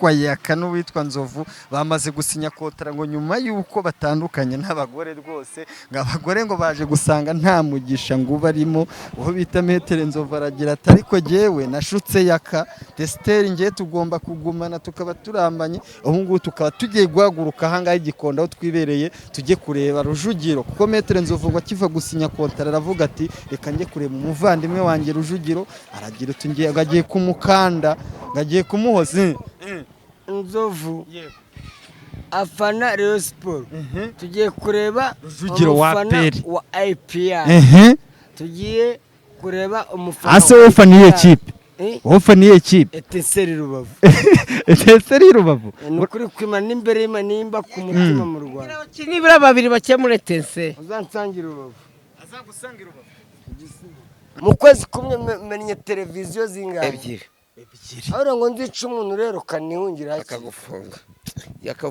uwitwa Yaka n'uwitwa Nzovu bamaze gusinya kotara ngo nyuma yuko batandukanye n'abagore rwose ngo abagore ngo baje gusanga nta mugisha ngo barimo uho bita Metere Nzovu aragira ati ariko jewe nashutse Yaka Testeri ngiye tugomba kugumana tukaba turambanye ubu ngubu tukaba tugiye guhaguruka ahangaha igikondo aho twibereye tujye kureba Rujugiro kuko Metere Nzovu ngo akiva gusinya kotara aravuga ati reka njye kureba umuvandimwe wanjye Rujugiro aragira uti ngiye gagiye kumukanda gagiye kumuhoza Nzovu afana Rayon Sport tugiye kureba Rujugiro wa Peri wa IPR tugiye kureba umufana ase ufaniye kipe ufaniye kipe Eteseri Rubavu Eteseri Rubavu nukuri kwimana imbere y'Imana ku mutima mu Rwanda abakinnyi bira babiri bakemure Eteseri uzansangira Rubavu azagusangira Rubavu mu kwezi kumwe menye televiziyo zingahe ebyiri ahora ngo nzica umuntu rero kanihungira akagufunga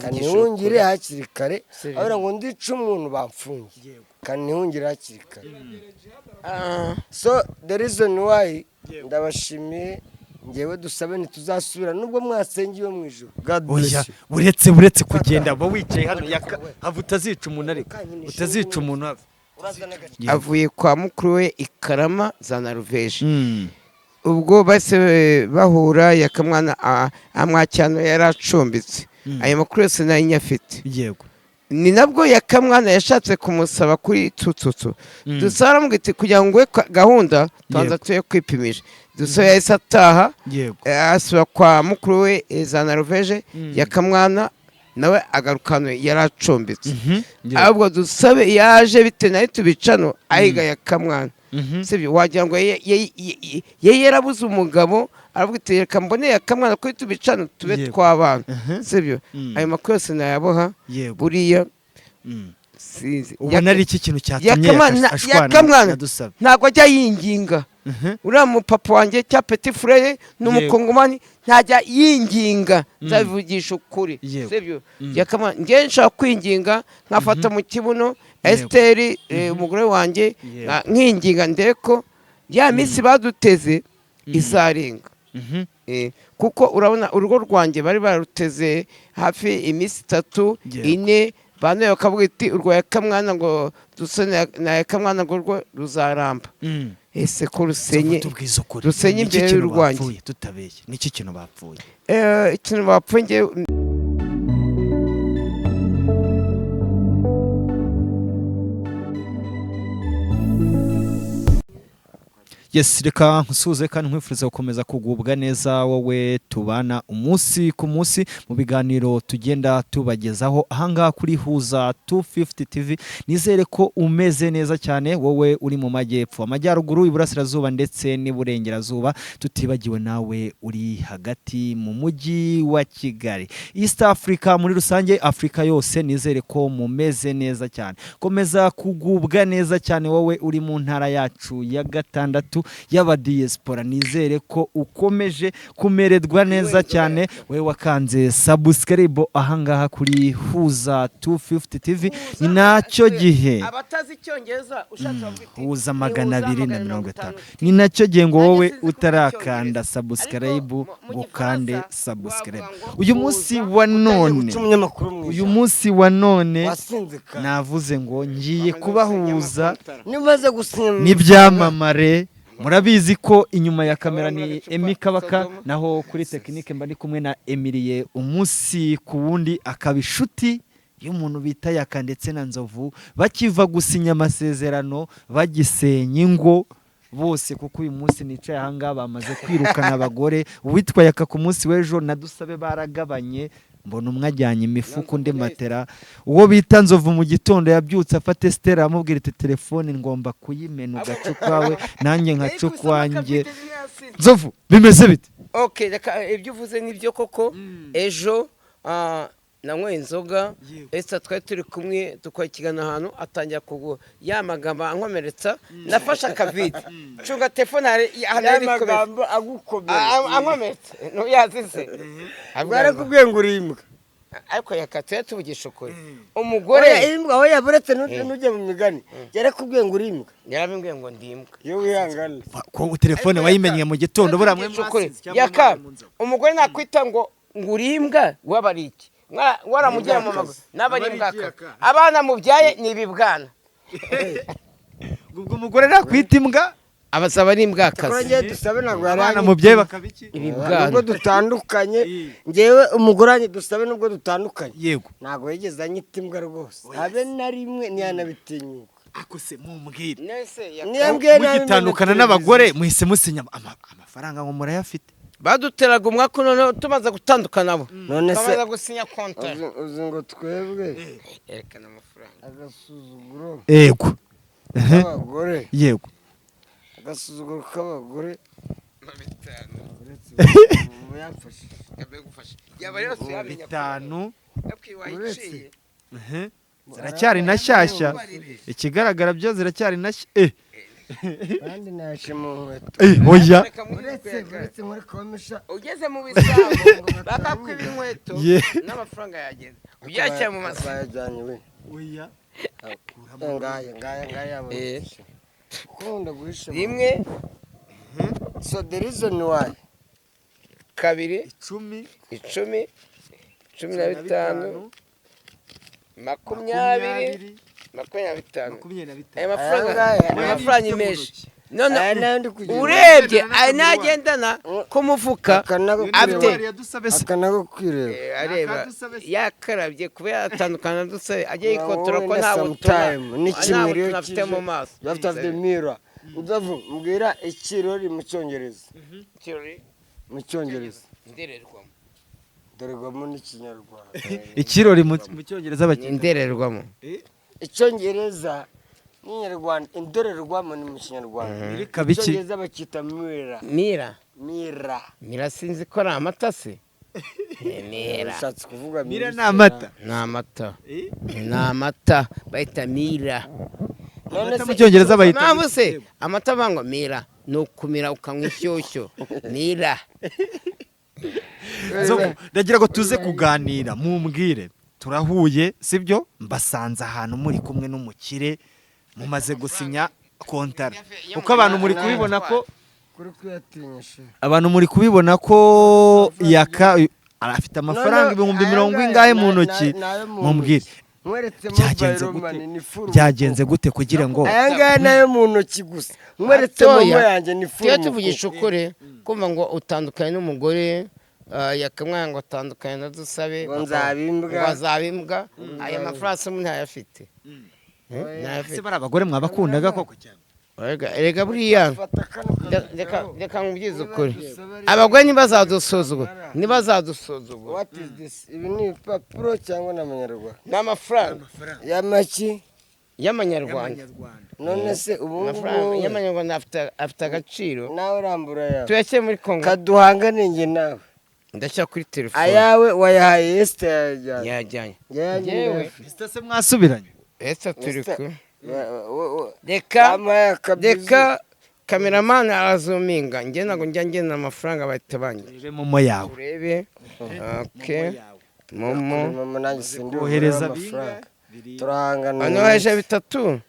kanihungire hakiri kare ahora ngo nzica umuntu bamfungiye kanihungira hakiri kare so the reason why ndabashimiye ngewe dusabe ntituzasubira nubwo mwasengiwe mu ijuru God bless you uretse kugenda ba wicaye hano Yaka hava utazica umuntu ariko utazica umuntu avuye kwa mukuru we Ikarama za Norvège ubwo base bahura Yakamwana amwacyano yaracumbitse ayo makuru yose nayo nyafite yego ni nabwo Yakamwana yashatse kumusaba kuri tututu dusara mugiti kugira ngo gahunda twanza tuye kwipimisha dusaba yahise ataha asubira kwa mukuru we za Norvège Yakamwana nawe agarukano yaracumbitse ahubwo dusabe yaje bite nayo tubicano ahiga Yakamwana sibyo wagira ngo yarabuze umugabo aravuga ati reka mbone Yakamwana kuri tubicano tube twabana sibyo ayo makuru yose nayaboha buriya sinzi ubona ari iki kintu cyatumye Yakamwana ntabwo ajya yinginga uriya mupapa wanjye cya Petit Frere n'umukongomani ntajya yinginga nzabivugisha ukuri sibyo Yakamwana ngiye nshaka kwinginga nkafata mu kibuno Esteri umugore wanjye nkinginga ndeko ya minsi baduteze izarenga kuko urabona urugo rwanjye bari baruteze hafi iminsi 3 4 bane bakavuga iti urwa Yakamwana ngo dusane na Yakamwana ngo rwo ruzaramba ese ko rusenye imbere y'urwanjye tutabeshye niki kintu bapfuye ikintu bapfuye Yes, reka nkusuze kandi nkwifuriza gukomeza kugubwa neza wowe tubana umunsi ku munsi mu biganiro tugenda tubagezaho ahangaha kuri Huza 250 TV. Nizere ko umeze neza cyane wowe uri mu majyepfo, amajyaruguru, iburasirazuba ndetse n'iburengerazuba, tutibagiwe nawe uri hagati mu mujyi wa Kigali, East Africa muri rusange, Afrika yose. Nizere ko mumeze neza cyane, komeza kugubwa neza cyane wowe uri mu ntara yacu ya gatandatu yaba diaspora. Nizere ko ukomeje kumererwa neza cyane we wakanze subscribe ahangaha kuri Huza 250 TV. Ni nacyo gihe abatazi icyongereza ushatse Huza 250, ni nacyo gihe ngo wowe utarakanda subscribe ngo kande subscribe. Uyu munsi wa none navuze ngo ngiye kubahuza n'ibyamamare. Murabizi ko inyuma ya kamera ni Emi Kabaka, naho kuri tekinike mba ndi kumwe na Emilie umunsi ku wundi, akaba inshuti y'umuntu bita Yaka ndetse na Nzovu, bakiva gusinya amasezerano bagisenya ingo bose, kuko uyu munsi nicaye ahangaha bamaze kwirukana abagore. Uwitwa Yaka ku munsi w'ejo na Dusabe baragabanye, mbona umwe ajyanye imifuko undi matera. Uwo bita Nzovu mu gitondo yabyutse afate Stella amubwira ati telefone ngomba kuyimena ugacukwawe nanjye nkacukwanjye. Nzovu bimeze bite? Okay, reka ibyo uvuze nibyo koko. Ejo nanywe inzoga, ese twari turi kumwe tukakigana ahantu atangira kugo yamagamba ankomeretsa, nafasha akavide cunga telefone hari magambo agukomera ankomeretsa no yazize barakubwiye ngo urimbwa, ariko Yakatse tuvugisha ukuri umugore imbwa aho yaburetse n'ujye mu migani yarakubwiye ngo urimbwa, yarabimbwiye ngo ndimbwa yo wihangana ko telefone wayimenye mu gitondo buramwe ukuri. Yaka umugore nakwita ngo ngo urimbwa wabari iki waramujyana mu maguru n'abarimbwa abana mubyaye ni ibibwana ubwo umugore nakwita imbwa abasaba ari imbwakazi twagiye dusabe ntabwo abana mubyeyi bakabiki nubwo dutandukanye ngewe umugore wanjye dusabe nubwo dutandukanye yego ntabwo yigeze anyita imbwa rwose habe na rimwe ntiyanabitinyuka ako se mumbwire mugitandukana n'abagore muhise musinya amafaranga ngo murayafite baduteraga umwaka noneho tumaze gutandukana abo none se bamaze gusinya kontra uzi ngo twebwe erekana amafaranga agasuzuguro yego k'abagore yego agasuzuguro k'abagore yamfashe yaba rero tuyamenya 5 yakwiwayiciye ziracyari na shyashya ikigaragara byo ziracyari na kandi nashe mu nkweto oya uretse muri komisha ugeze mu bisambo bakakwiba inkweto n'amafaranga yageze ubyakira mu maso bayajyanye we oya ngaya ukunda guhisha rimwe so the reason why kabiri 10 15 15 makumyabiri 25 aya mafaranga menshi none urebye aya nagendana ku mufuka afite akanago kwireba areba yakarabye kuba yatandukana dusabe ajye yikotora ko nta time ni kimwe rero afite mu maso you have to have the mirror udavu mbwira ikirori mu cyongereza mu cyongereza ndorerwamo n'ikinyarwanda ikirori mu cyongereza indererwamo icyongereza n'inyarwanda indorerwamo ni mu kinyarwanda icyongereza bakita mira sinzi ko ari amata se mira ushatse kuvuga mira ni amata ni amata bayita mira none se mu cyongereza bayita mpamvu se amata bangwa mira ni ukumira ukanywa inshyushyu mira ndagira ngo tuze kuganira mumbwire turahuye sibyo mbasanze ahantu muri kumwe n'umukire mumaze gusinya kontara kuko abantu muri kubibona ko afite amafaranga ibihumbi 20 ingahe mu ntoki mumbwire byagenze gute kugira ngo aya ngaya nayo mu ntoki gusa mweretse momo yanjye ni full tuvugisha ukuri kumva ngo utandukanye n'umugore yakamwanga ngo atandukanye na dusabe ngo nzabimbwa aya mafaranga se ntayafite se bari abagore mwabakundaga koko cyane erega buriya reka nkubwize ukuri abagore ntibazadusuzugura ibi ni ibipapuro cyangwa n'amanyarwanda ni amafaranga y'amaki y'amanyarwanda none se ubu ngubu y'amanyarwanda afite agaciro nawe urambura yawe tuyakire muri kongo kaduhangane njye nawe ndashyira kuri telefone ayawe wayahaye Esther yajyanye Esther se mwasubiranye Esther turi ku reka kameramani arazuminga njye ntabwo njya ngena amafaranga bahita banyura momo yawe urebe momo nanjye sindi wohereza amafaranga turahangana hano haje 3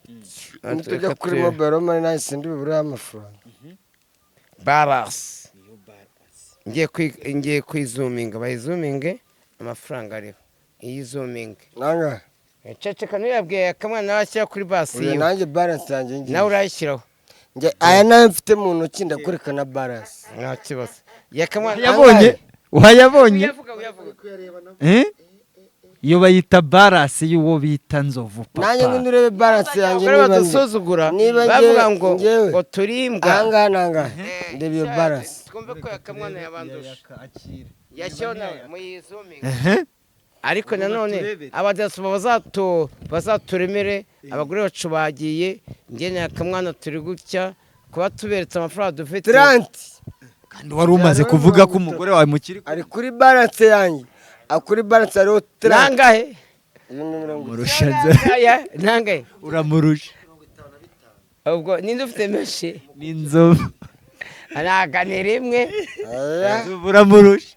tujya kuri mobile money nanjye sindi bibura amafaranga baras ngiye kwizuminga bayizuminge amafaranga ariho iyizuminge nanga ceceka ntiyabwiye akamwana washyira kuri basi yiwe nanjye balance yanjye ngiye nawe urayishyiraho aya nayo mfite mu ntoki ndakwerekana balance nta kibazo yakamwana wayabonye iyo bayita balance y'uwo bita nzovu papa nanjye ngo ndurebe balance yanjye niba badusuzugura bavuga ngo turimbwa nanga ndebe iyo balance twumve ko yakamwana yabandusha yashyiho nawe muyizuminga ariko nanone abadasoma bazaturemere abagore bacu bagiye ngene akamwana turi gutya kuba tuberetse amafaranga dufite 30 kandi wari umaze kuvuga ko umugore wawe mukiri ari kuri balance yanjye akuri balance ariho 30 nangahe nangahe uramurusha ubwo ninde ufite menshi n'inzovu anagane rimwe uramurusha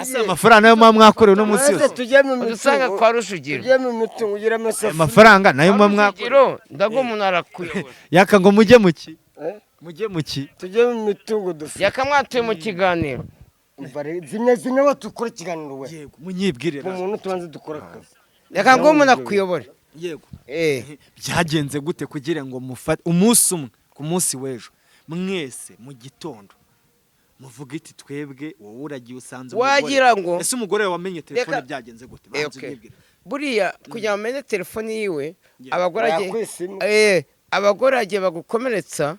asa amafaranga nayo mwakorewe no munsi yose tujye mu usanga kwa rushugiro tujye mu mitungo ugira amasafa amafaranga nayo mwakorewe ndago umuntu arakuyobora yaka ngo mujye muki mujye muki tujye mu mitungo dufite yakamwatuye mu kiganiro zimwe batukora ikiganiro we yego munyibwirira umuntu tubanze dukora akazi reka ngo umuntu akuyobore yego byagenze gute kugira ngo mufate umunsi umwe ku munsi w'ejo mwese mu gitondo muvuga iti twebwe wowe uragiye usanze wagira ngo ese umugore wamenye telefone byagenze gute buriya kugira ngo umenye telefone yiwe abagore agiye bagukomeretsa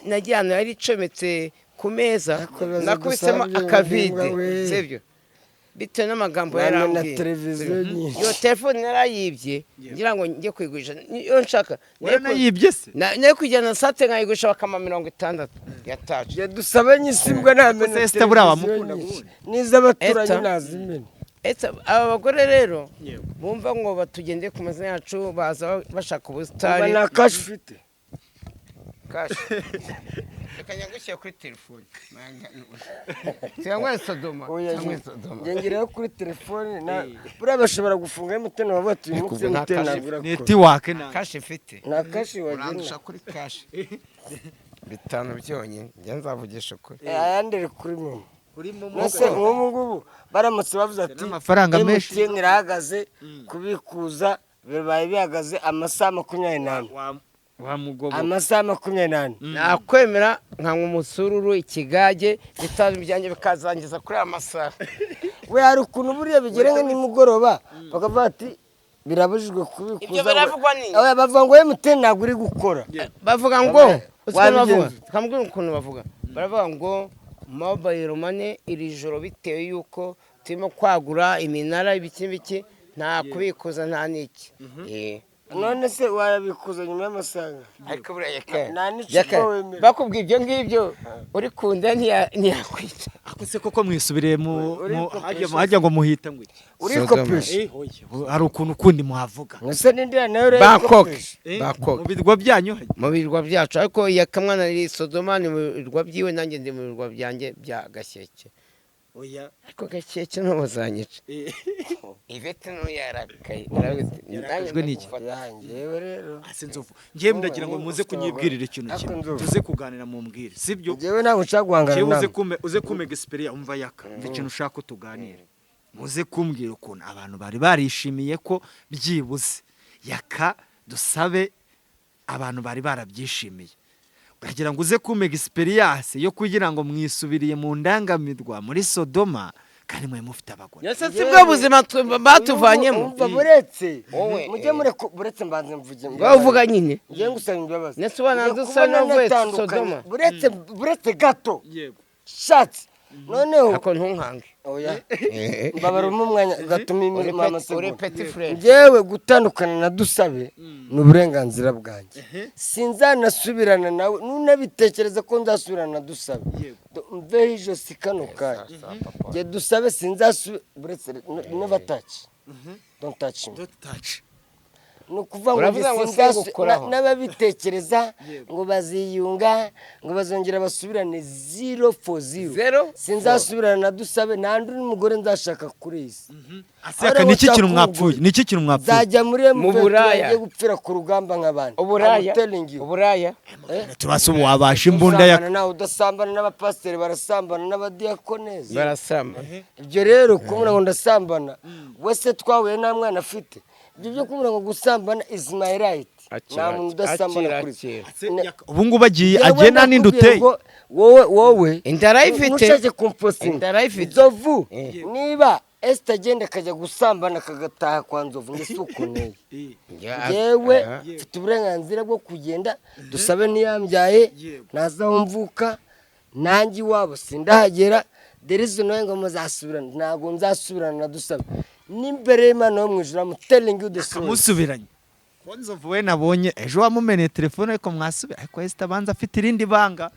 nagiye ahantu yari icometse ku meza nakubisemo akavide sibyo bitewe n'amagambo yarambwiye iyo telefone narayibye ngira ngo njye kuyigurisha iyo nshaka narayibye se nayo kujyana sate nkayigurisha bakama 60 yataje dusabe nyisimbwa namenye se buriya bamukunda n'iz'abaturanyi nazimene aba bagore rero bumva ngo batugende ku mazina yacu baza bashaka ubusitari na cash ufite cash reka nyagushyira kuri telefone cyangwa Sodoma ngengereyo kuri telefone buriya bashobora gufunga MTN bavuga ati network na cash ufite na cash wagenda kuri cash bitanu byonyine njye nzavugisha kuri ayandere kuri mwe Mose ngubu baramutse bavuze ati amafaranga menshi MTN irahagaze kubikuza bibaye bihagaze amasaha 28 amasaha 28 nakwemera nkanywa umusururu ikigage bitanu byanjye bikazangiza kuri amasaha we hari ukuntu buriya bigerenge nimugoroba bakavuga ati birabujijwe kubikuza ibyo biravugwa nini bavuga ngo MTN ntabwo uri gukora bavuga ngo bavuga kambwira ukuntu bavuga baravuga ngo mobile money iri joro bitewe yuko turimo kwagura iminara ibiki nta kubikuza nta niki none se wayabikuza nyuma y'amasaha ariko buriya bakubwiye ibyo ngibyo uri kunda ntiyakwica ako se koko mwisubiriye hajya ngo muhita ngo urikopesha hari ukuntu kundi muhavuga nose n'indira nayo rero Bangkok mu birwa byanyu mu birwa byacu ariko yakamwana ari Sodoma ni mu birwa byiwe nanjye ndi mu birwa byanjye bya Gashyeke oya ariko Gashyeke ntubazanyica Ivete no yarakaye ndangijwe niki yangewe rero asinzovu ngiye ndagira ngo muze kunyibwirira ikintu kimwe tuze kuganira mu mbwire sibyo ngewe ntabwo nshaka guhangana nawe uze kumega experience umva yaka ikintu ushaka tuganire muze kumbwira ukuntu abantu bari barishimiye ko byibuze yaka dusabe abantu bari barabyishimiye uragira ngo uze kumega experience yo kugira ngo mwisubiriye mu ndangamirwa muri Sodoma kandi mwe mufite abagore yose sibwo buzima batuvanyemo umva buretse mujye buretse mbanze mvuge bavuga nyine ngiye ngusaba imbabazi nese bananze usana mvuye Sodoma buretse gato yego shatse noneho ako ntunkange oya mbabara umwanya gatuma mama uri petit frère ngewe gutandukana na dusabe n'uburenganzira bwanjye sinzanasubirana nawe nunabitekereza ko nzasubirana na dusabe mve hijo sikano kanya nge dusabe sinzasubira buretse never touch don't touch me nukuvuga ngo n'ababitekereza ngo baziyunga ngo bazongera basubirane 0 for 0 sinzasubirana na dusabe nandi n'umugore nzashaka kuri isi aseka niki kintu mwapfuye zajya mu buraya gupfira ku rugamba nk'abandi uburaya turasubu wabasha imbunda ya nawe udasambana n'abapasiteri barasambana n'abadiakonezi barasambana ibyo rero kumura ngo ndasambana wese twahuye nta mwana afite ibyo byo kumura ngo gusambana is my right nta muntu udasambana kuri ubu ngubu agiye agenda n'induteye wowe indarayifite ntushake kumpostinga nzovu niba Esther agenda akajya gusambana akagataha kwa nzovu ngisuko neye yewe mfite uburenganzira bwo kugenda dusabe niyambyaye nazaho mvuka nanjye wabo sindahagera derizo nawe ngo muzasubirana ntago nzasubirana na dusabe n'imbere y'Imana yo mwijuru I'm telling you the truth musubiranye Nzovu we nabonye ejo wamumeneye telefone ariko mwasubira ariko Esther banza afite irindi banga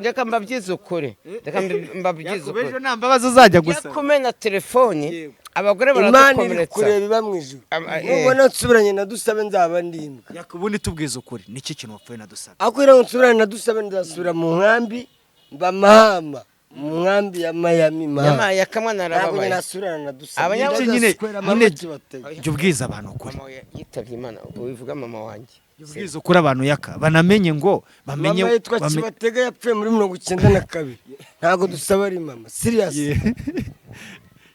reka mbabyize ukuri ejo nta mbabazi uzajya gusa kumena telefone abagore baradukomeretsa kureba biba mwijuru nubona nsubiranye na dusabe nzaba ndimbwa yakubundi tubwiza ukuri niki kintu wapfuye na dusabe akwira ngo nsubirane na dusabe nzasubira mu nkambi mba mahama mu nkambi ya Miami mahama yakamwana arababaye nasubirana na dusabe nyine jya ubwiza abantu ukuri yitavye Imana ubivuga mama wanjye ubwiza ukuri abantu yaka banamenye ngo bamenye. mama yitwa Kibatega yapfuye muri 92 ntago dusaba ari mama serious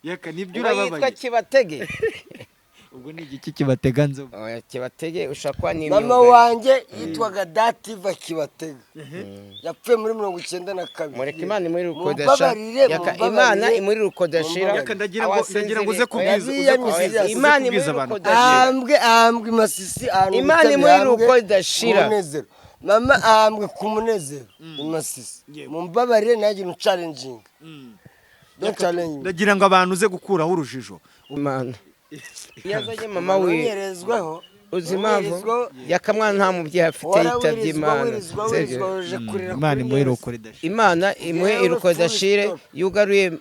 yaka nibyo urababaye. yitwa Kibatege ubwo ni igiki Kibatega Nzovu? oya Kibatege ushakwa ni mama wanjye yitwaga Dativa Kibatega yapfuye muri 92 mureka Imana muri rukodesha yaka Imana muri rukodeshira yaka ndagira ngo uze kubwiza Imana muri rukodeshira ambwe masisi Imana muri rukodeshira mama ambwe ku munezero masisi mumbabarire naje no challenging don't challenge ndagira ngo abantu uze gukuraho urujijo. Imana yazanye mama we unyerezweho uzimavu yakamwana nta mubyeyi afite yitabye Imana. Imana imuhe rukodeshire. Imana imuhe rukodeshire yugaruye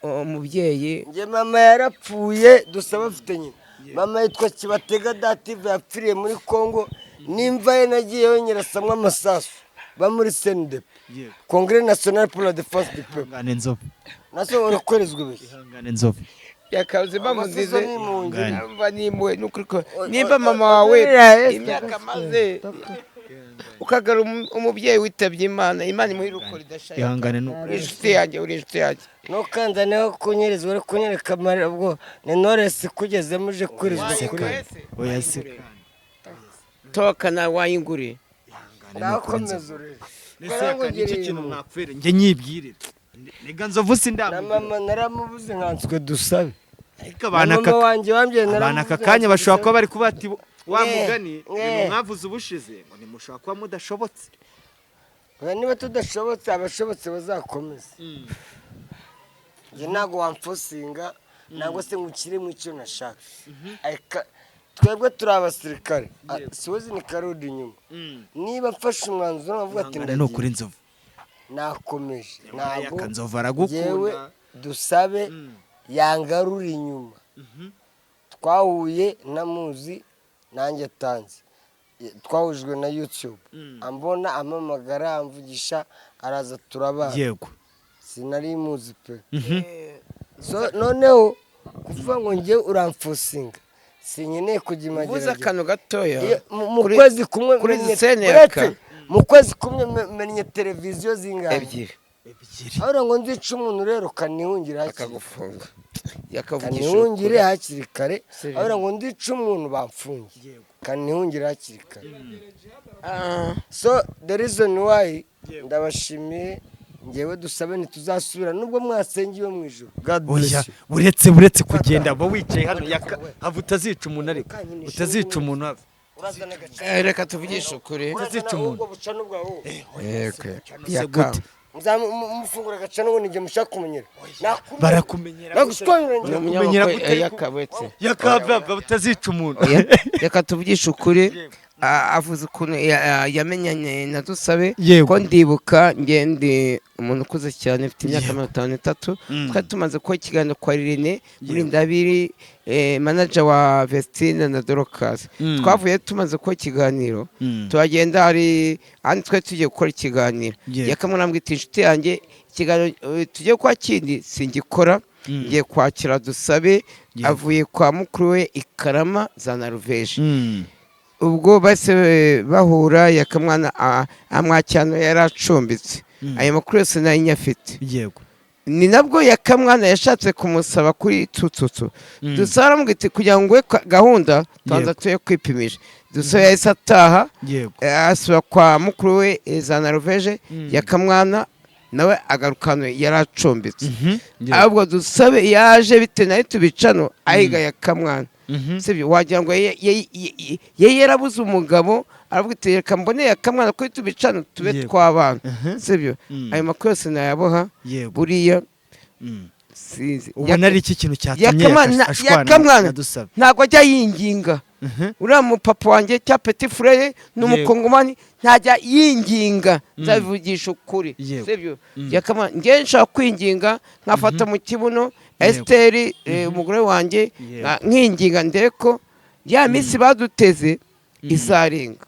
umubyeyi. Nge mama yarapfuye dusaba afite nyine. Mama yitwa Kibatega Dative yapfiriye muri Kongo nimva ye nagiye yonyerasamwe amasasu ba muri CNDP Congrès National pour la Défense du Peuple. Ihangane Nzovu. Naso urakorezwe be. Ihangane Nzovu. Yakaze bamuzize mba nimwe nuko nimba mama wawe imyaka maze ukagara umubyeyi witabye Imana Imana imuhe rukodeshira. Ihangane nuko inshuti yanjye uri inshuti yanjye no kanzaneho kunyerezwa ari kunyereka amara ubwo ni Knowless kugeze muje kurizwa kuri oya se toka na wayingure nakomeza ure nese iki kintu mwapfere nge nyibwirira niga Nzovu na mama naramubuze nkanswe dusabe ariko abana akakanya bashobora kuba bari kubati wa mugani mwavuze ubushize ngo nimushobora kuba mudashobotse. niba tudashobotse abashobotse bazakomeza nge ntago wamfosinga ntabwo se ngukire mu icyo nashaka twebwe turi abasirikare siwezi ni karudi inyuma niba mfashe umwanzuro navuga ati ndagiye nukuri Nzovu nakomeje ntabwo Nzovu aragukunda dusabe yangarura inyuma twahuye namuzi nanjye tanze twahujwe na YouTube ambona amamagara amvugisha araza turabana yego sinari muzi pe so noneho kuvuga ngo nge uramfosinga sinyeneye kugimagereza buza kano gatoya mu kwezi kumwe mu kwezi kumwe menye televiziyo zingahe ebyiri ahora ngo nzica umuntu rero kanihungira akagufunga kanihungire hakiri kare ahora ngo nzica umuntu bamfungiye kanihungira hakiri kare so the reason why ndabashimiye ngewe dusabe ntituzasubira nubwo mwasengiwe mu ijuru buretse kugenda bo wicaye hano hava utazica umuntu ariko utazica umuntu hava reka tuvugishe ukuri utazica umuntu yaka mufungura gacana ngo nige mushaka kumenyera barakumenyera nakumenyera yakabetse yakava utazica umuntu reka tuvugishe ukuri avuze ukuntu yamenyanye na dusabe ko ndibuka ngende umuntu ukuze cyane mfite imyaka 53 twari tumaze ko ikiganiro kwa Irene muri Ndabiri manager wa Vestine na Dorcas twavuye tumaze ko ikiganiro tuhagenda hari andi twe tugiye gukora ikiganiro yakamurambwita inshuti yanjye ikiganiro tugiye kwa kindi singikora ngiye kwakira dusabe avuye kwa mukuru we Ikarama za Norvège ubwo base bahura yakamwana amwacyano yaracumbitse ayo makuru yose nayo nyafite yego ni nabwo yakamwana yashatse kumusaba kuri tututu dusara mugiti kugira ngo gahunda twanza tuye kwipimisha duso yahise ataha asubira kwa mukuru we za Norvège yakamwana nawe agarukano yaracumbitse ahubwo dusabe yaje bite nayo tubicano ahiga yakamwana sibyo wagira ngo yarabuze umugabo aravuga ati reka mbone yakamwana ko tubicano tube twabana sibyo ayo makuru yose nayaboha buriya sinzi ubona ari iki kintu cyatumye yakamwana ntago ajya yinginga uriya mupapa wanjye cya petit frère n'umukongomani ntajya yinginga nzabivugisha ukuri sibyo yakamwana nge nshaka kwinginga nkafata mu kibuno Esteri umugore wanjye nkinginga ndeko ya misi baduteze izarenga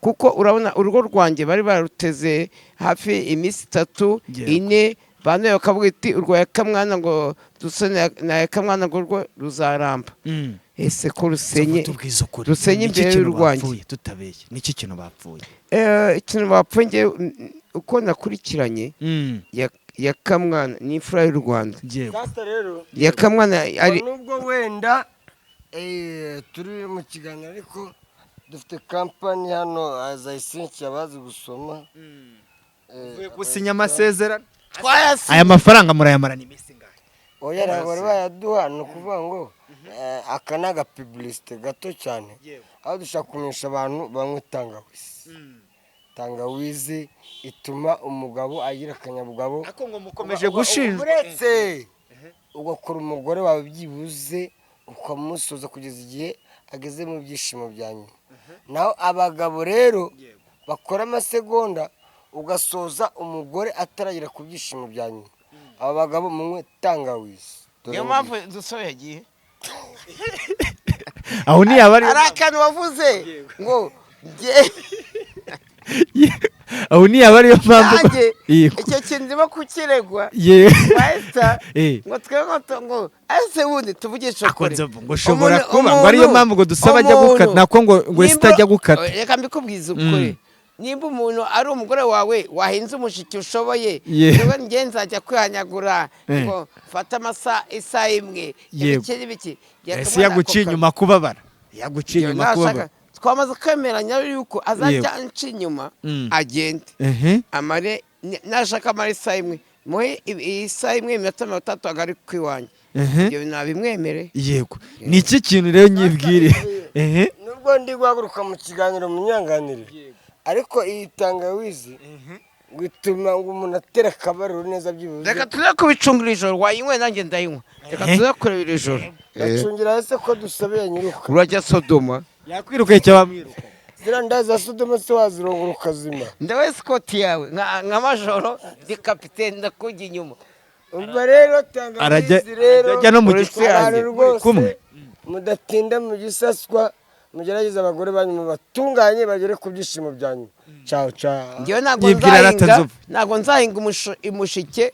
kuko urabona urugo rwanjye bari baruteze hafi imisi 3 4 bane bakavuga iti urwo yakamwana ngo dusane na yakamwana ngo rwo ruzaramba ese ko rusenye tubwiza ukuri rusenye imbere y'urwanjye tutabeshye niki kintu bapfuye ikintu bapfuye uko nakurikiranye ya Kamwana ni imfura y'u Rwanda ya Kamwana ari nubwo wenda turi mu kiganiro ariko dufite kampani hano azayisinki abazi gusoma gusinya amasezerano aya mafaranga murayamarana iminsi ngahe oya bari bayaduha ni ukuvuga ngo aka ni agapibulisite gato cyane aho dushaka kumenyesha abantu banywa tangawizi ituma umugabo agira akanyabugabo ariko ngo mukomeje gushinjwa uretse ugakora umugore wawe byibuze ukamusoza kugeza igihe ageze mu byishimo bya nyuma naho abagabo rero bakora amasegonda ugasoza umugore ataragera ku byishimo bya nyuma aba bagabo munywe tangawizi niyo mpamvu dusohoye yagiye aho ntiyaba ari akantu wavuze ngo aho ntiyaba ariyo mpamvu icyo kintu ndimo kukiregwa wahita ngo twebwe ngo ese wundi tuvugishe ukuri ngo ushobora kuba ngo ariyo mpamvu ngo dusaba ajya gukata nako ngo sitajya gukata reka mbikubwiza ukuri nimba umuntu ari umugore wawe wahinze umushiki ushoboye niba njye nzajya kwihanyagura ngo fata isaha imwe ibiki ese yaguciye inyuma kubabara yaguciye inyuma kubabara twamaze kwemeranya yuko azajya anca inyuma agende amare nashaka amara isaha imwe muhe isaha imwe iminota 30 agari kwiwanya ibyo nabimwemere yego ni iki kintu rero nyibwire nubwo ndi guhaguruka mu kiganiro munyanganire ariko iyi tangawizi gutuma ngo umuntu atera akabariro neza byibuze reka tuze kubicungira ijoro wayinywe nanjye ndayinywa reka tuze kurebera ijoro gacungira ese ko dusabeye nyiruka urajya Sodoma yakwirukaye cyabamwiruka zira ndaza Sodoma se wazirongora ukazima ndawe Scott yawe nka majoro di capitaine ndakujya inyuma ubwo rero tangawizi rero ajya no mu gisirani kumwe mudatinda mu gisaswa mugerageza abagore banyu batunganye bagere ku byishimo byanyu ciao ciao ngiye ntago nzahinga umushike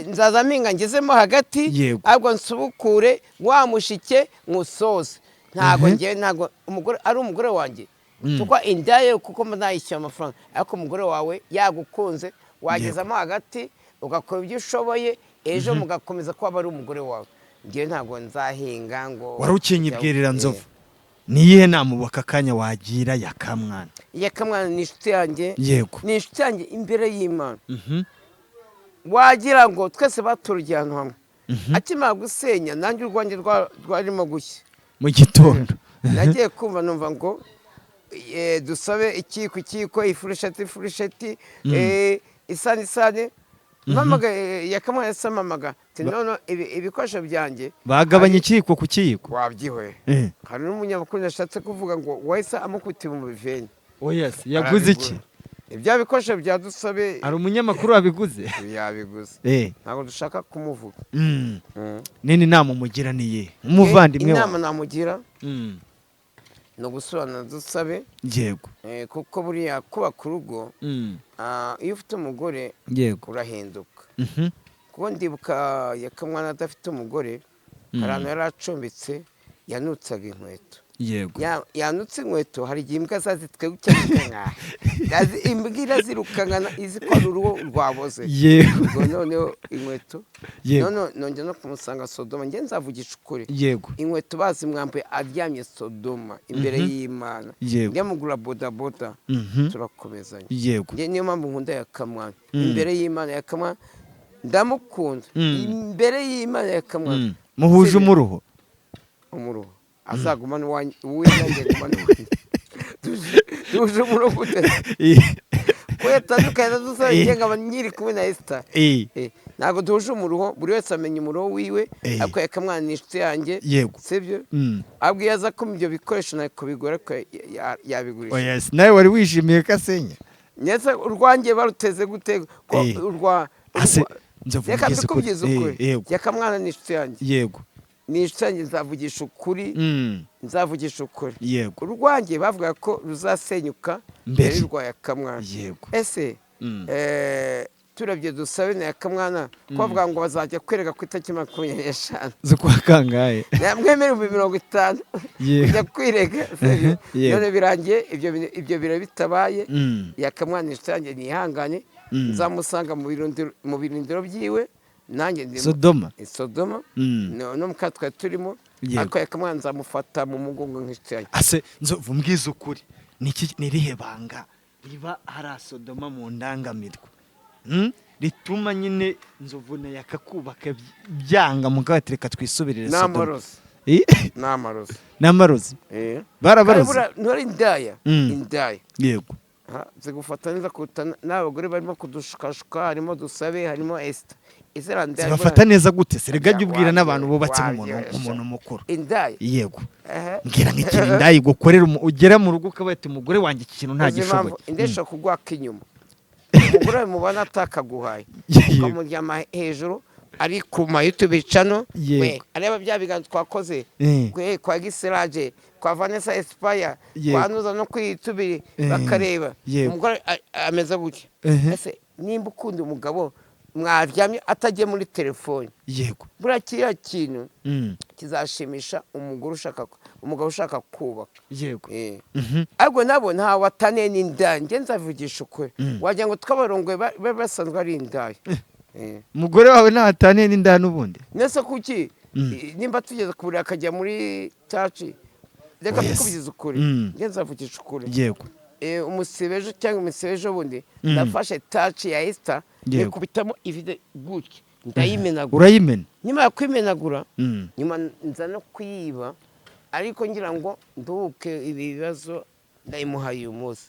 nzaza mpinga ngezemo hagati ahubwo nsubukure wa mushike nkusoze ntago umugore ari umugore wanjye tukwa indaye kuko nayishyura amafaranga ariko umugore wawe yagukunze wagezamo hagati ugakora ibyo ushoboye ejo mugakomeza kuba ari umugore wawe ngiye ntago nzahinga ngo wari ukinyibwirira Nzovu niyihe nama ubaka kanya wagira ya Kamwana ni inshuti yanjye yego ni inshuti yanjye imbere y'Imana wagira ngo twese baturujya ahantu hamwe akimara gusenya nanjye urwanjye rwarimo gushya mu gitondo nagiye kumva numva ngo dusabe ikiko ifurusheti isani mamaga ya Kamwana yasamamaga none ibikoresho byanjye bagabanye ikiko ku kiko wabyiwe hari n'umunyamakuru yashatse kuvuga ngo wahise amukutira mu biveni yes yaguze iki ibya bikoresho bya dusabe hari umunyamakuru wabiguze yabiguze ntabwo dushaka kumuvuga nini nama umugira niye umuvandimwe inama namugira no gusobanura dusabe yego kuko buriya kubaka urugo iyo ufite umugore urahinduka kuko ndibuka ya Kamwana adafite umugore hari ahantu yari acumbitse yanutsaga inkweto yego yanutse inkweto hari igihe imbwa zazitwegukira imbwa zirukangana izi ko ari urugo rwaboze yego noneho inkweto nongera no kumusanga Sodoma njye nzavugisha ukuri yego inkweto bazimwambuye aryamye Sodoma imbere y'Imana njye mugura bodaboda turakomezanya yego niyo mpamvu nkunda ya Kamwana imbere y'Imana ya Kamwana ndamukunda imbere y'Imana ya Kamwana muhuje umuruho azagumana uw'inyange tuje umuruho gute ko yatandukanye dusa ngenga nyiri kumwe na Esther ntabwo tuje umuruho buri wese amenya umuruho wiwe ariko ya Kamwana ni inshuti yanjye sibyo abwiye aza ko ibyo bikoresho nako kubigura ko yabigurisha nawe wari wishimiye kasenya neza urwangiye baruteze gute ko urwa reka tukubwiza ukuri ya Kamwana ni inshuti yanjye yego ni inshuti yanjye nzavugisha ukuri nzavugisha ukuri yego urwangiye bavuga ko ruzasenyuka mbere rwa ya Kamwana yego ese turebye dusabe na Yakamwana kwavuga ngo bazajya kwereka ku itariki 25 z'ukwa kangahe mwemere 50 kujya kwirega none birangiye ibyo biro bitabaye Yakamwana inshange nihanganye nzamusanga mu birindiro byiwe nanjye ndi Sodoma no mukatwa turimo ariko Yakamwana nzamufata mu mugongo nk'icyayi ase nzovu mbwiza ukuri niki nirihe banga riba hari Sodoma mu ndangamirwa rituma nyine nzovune yakakubaka byanga mugatereka twisubirire Sodoma n'amarozi barabarozi ntori indaya yego zigufata neza kutana n'abagore barimo kudushukashuka harimo dusabe harimo Esther zibafata neza gute serega jya ubwira n'abantu bubatse umuntu mukuru indaya yego mbwira nk'ikintu indaya gukorera ugera mu rugo ukabata umugore wanjye iki kintu nta gishoboye indesha kugwaka inyuma umugore mubana atakaguhaye ukamuryama hejuru ari ku ma YouTube channel areba bya biganza twakoze kwa Gisiraje kwa Vanessa Espaya kwa Nuza no kwitubiri bakareba umugore ameze gutya ese nimba ukunda umugabo mwaryamye atagiye muri telefone yego burakira kintu kizashimisha umugabo ushaka kubaka yego ariko nabo nta watane n'indange nzavugisha ukwe wagira ngo twabarongwe basanzwe ari indaye umugore wawe ntatane n'indani ubundi nese kuki nimba tugeze kubura akajya muri taci reka tukubigize ukuri nzavugisha ukuri yego umusebejo cyangwa umusebejo bundi ndafashe taci ya Esther nikubitamo ivide gutya ndayimenagura urayimena nyuma kwimenagura nyuma nza no kuyiba ariko ngira ngo nduke ibibazo ndayimuhaye umunsi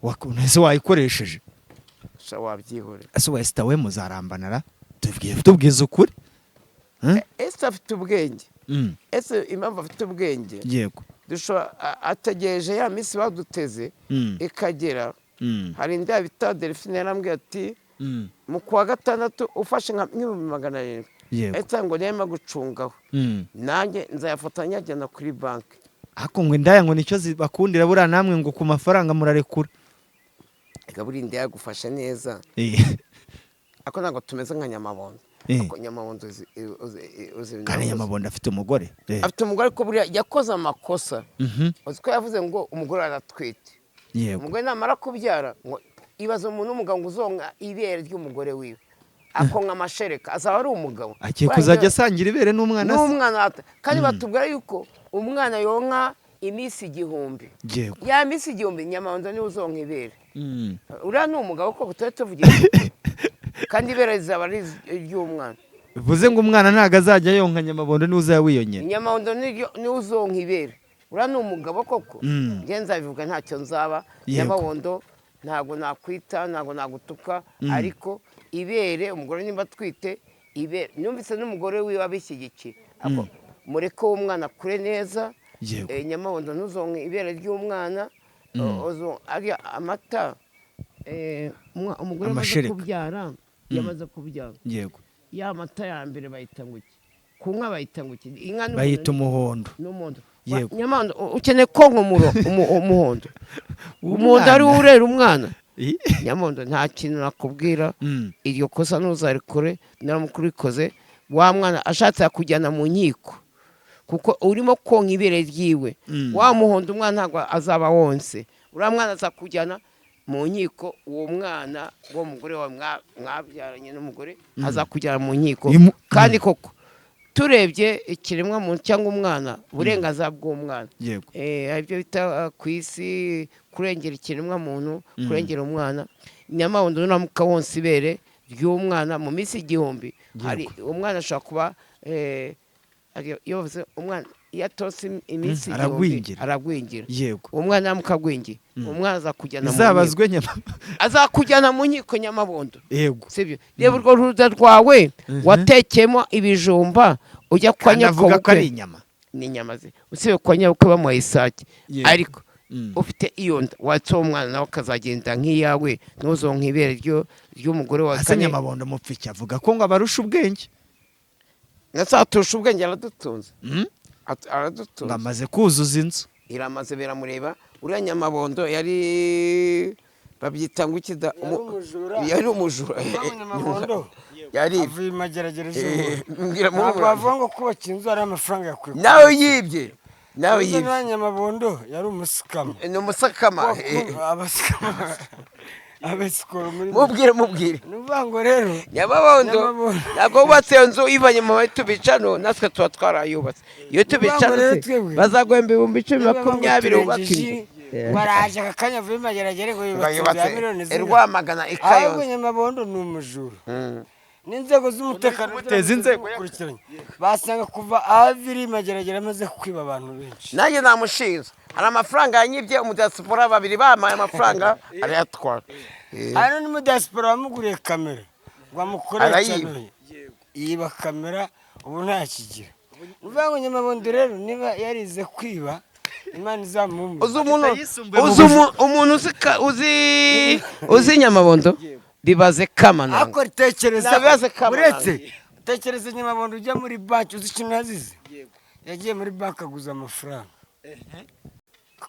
wakunese wayikoresheje sha wabyihore ase wa Esther we muzarambanara tubwize ukuri Esther afite ubwenge ese impamvu afite ubwenge yego ategereje ya minsi baduteze ikagera hari inda bita Delphine yarambwiye ati mu kwa gatandatu ufashe nka 700 etse ngo nema gucungaho nanjye nzayafatanya ajyana kuri banki ako ngo indaya ngo nicyo zibakundira bura namwe ngo ku mafaranga murarekura ega buri indaya gufasha neza ako ntabwo tumeze nka Nyamabondo ako Nyamabondo kandi Nyamabondo afite umugore ko buriya yakoze amakosa uziko yavuze ngo umugore aratwite umugore namara kubyara ngo ibaza umuntu umugabo ngo uzonka ibere ry'umugore wiwe akonka amashereka azaba ari umugabo agiye kuzajya asangira ibere n'umwana kandi batubwira yuko umwana yonka iminsi 1000 ya minsi 1000 Nyamabondo niwe uzonka ibere uriya ni umugabo ko tutari tuvugira kandi ibere rizaba ari ry'umwana bivuze ngo umwana ntago azajya yonka Nyamabondo niwe uzaya wiyonyera Nyamabondo niwe uzonka ibere uriya ni umugabo koko ngenza bivuga ntacyo nzaba Nyamabondo ntago nakwita ntago nagutuka ariko ibere umugore nimba twite ibere numvise n'umugore wiwe abishyigikiye ako mureke umwana kure neza Nyamabondo ntuzonka ibere ry'umwana ari amata umugore yamaze kubyara yego ya mata ya mbere bayita ngo iki kunka bayita ngo iki inka bayita umuhondo yego Nyamabondo ukeneye konka umuhondo ari urera umwana Nyamabondo nta kintu nakubwira iryo kosa ntuzarikore naramukurikoze wa mwana ashatse kujyana mu nkiko kuko urimo konka ibere ryiwe wa muhondo umwana ntabwo azaba wonse uriya mwana azakujyana mu nkiko uwo mwana wo mugore wa mwabyaranye n'umugore azakujyana mu nkiko kandi koko turebye ikiremwa muntu cyangwa umwana uburenganzira bw'umwana ibyo bita ku isi kurengera ikiremwa muntu kurengera umwana Nyamabondo nuramuka wonse ibere ry'umwana mu minsi 1000 hari umwana ashobora kuba yovuze umwana yatose iminsi 1000 aragwingira yego umwana yamukagwingi umwana azakujyana mu nkiko Nyamabondo yego sibyo reba urwo ruda rwawe watekemo ibijumba ujya kwa nyakobukwe ni inyama ze usibe kwa nyakobukwe bamuha isake ariko ufite iyo nda watse umwana nawe akazagenda nk'iyawe ntuzonka ibere ry'umugore wa kane Nyamabondo mupfiki avuga ko ngo abarusha ubwenge nasatusha ubwenge aradutunze ngamaze kuzuza inzu iramaze biramureba uriya Nyamabondo yari babyita ngo iki da yari umujura yari avuye mageragere mbwira mu ntabwo bavuga ngo kubaka inzu ari amafaranga yakwiye nawe yibye nawe yibye Nyamabondo yari umusikama ni umusikama abasikama abesikoro muri mubwire nuvuga ngo rero Nyamabondo ntabwo bubatse iyo nzu ivanye mu tubicano natwe tuba twarayubatse iyo tubicano bazaguhemba 10,20 ubakije baraje akanya avuye mageragere ngo yubatse miliyoni Rwamagana ikayo ahubwo Nyamabondo ni umujura n'inzego z'umutekano muteza inzego yakurikiranye basanga kuva aviri mageragere amaze kwiba abantu benshi nanjye namushinze hari amafaranga yanyibye umudiaspora babiri bamaye amafaranga arayatwara hano ni umudiaspora wamuguriye kamera ngo amukorere cyane yiba kamera ubu nta kigira nuvuga ngo Nyamabondo rero niba yarize kwiba Imana izamumwe umuntu uzi Nyamabondo ribaze Kamana ako tekereza uretse tekereza Nyamabondo ujya muri banki uzi ikintu yazize yagiye muri banki aguza amafaranga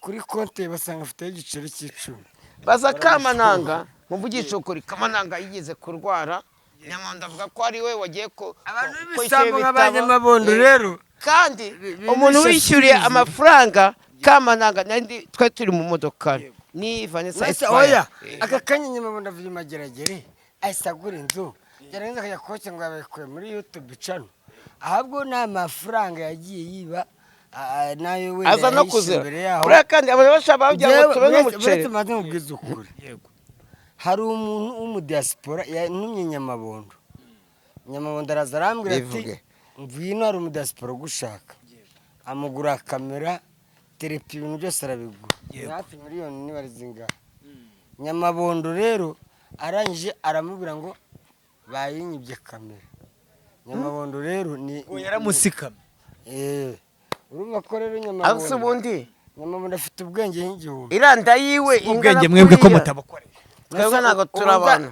kuri konti basanga afite igiceri cy'icumi baza Kamananga muvugisha ukuri Kamananga yigeze kurwara Nyamabondo avuga ko ari we wagiye ko abantu bisambo nk'abanyamabondo rero kandi umuntu wishyuriye amafaranga Kamananga nandi twe turi mu modoka ni Vanessa oya aka kanya Nyamabondo avuye mageragere ayisagura inzu yarenze akajya koce ngo abekuye muri YouTube channel ahabwo n'amafaranga yagiye yiba nayo we aza no kuzira kuri kandi abashaka bajya guturo n'umuceri maze mubwiza ukuri yego hari umuntu w'umudiaspora yantumye Nyamabondo araza arambwira ati mvino hari umudiaspora gushaka amugura kamera telepi ibintu byose arabigura hafi miliyoni niba zinga Nyamabondo rero arangije aramubwira ngo bayinyibye kamera Nyamabondo rero ni yaramusikama urumva ko rero Nyamabondo afite ubwenge nk'igihumbi iranda yiwe ubwenge mwebwe ko mutabakorera twebwe ntabwo turabana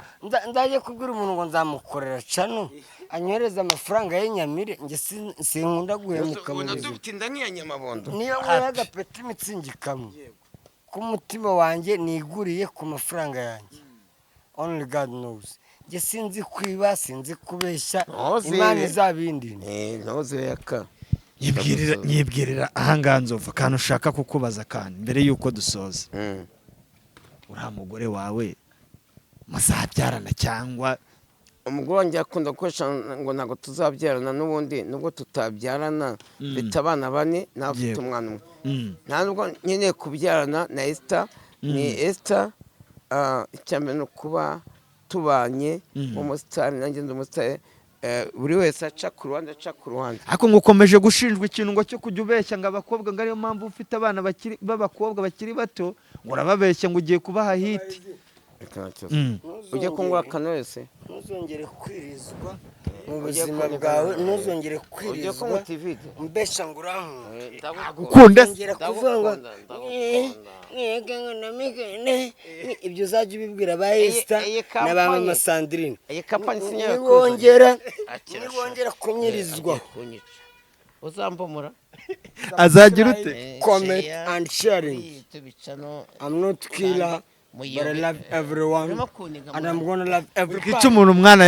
ndaje kubwira umuntu ngo nzamukorera cano anyohereza amafaranga y'inyamire nge sinkunda guhemuka mu buzima dufite inda nk'iya Nyamabondo niyo mwaga peti mitsingi kamwe ku mutima wanjye niguriye ku mafaranga yanjye only God knows nge sinzi kwiba sinzi kubeshya Imana izabindinde ntoze yaka yibwirira ahanganzova kandi ushaka kukubaza kandi mbere yuko dusoza uriya mugore wawe muzabyarana cyangwa umugore wanjye akunda gukoresha ngo ntabwo tuzabyarana n'ubundi nubwo tutabyarana mfite abana 4 nawe ufite umwana umwe nta nubwo nkeneye kubyarana na Esther ni Esther icyambere no kuba tubanye umusitari nanjye ndi umusitari buri wese aca ku ruhande ariko ngukomeje gushinjwa ikintu ngo cyo kujya ubeshya ngo abakobwa ngo ariyo mpamvu ufite abana b'abakobwa bakiri bato ngo urababeshya ngo ugiye kubaha hiti ujye kungura kano wese ntuzongere kwirizwa mu buzima bwawe ntuzongere kwirizwa mbesha ngo gukunda kuvuga ibyo uzajya ubibwira ba Esther na ba Mama Sandrine niwongera kunyirizwa uzambomora azagira ute comment and sharing I'm not killer but I love everyone and I'm gonna love everybody icyo umuntu umwana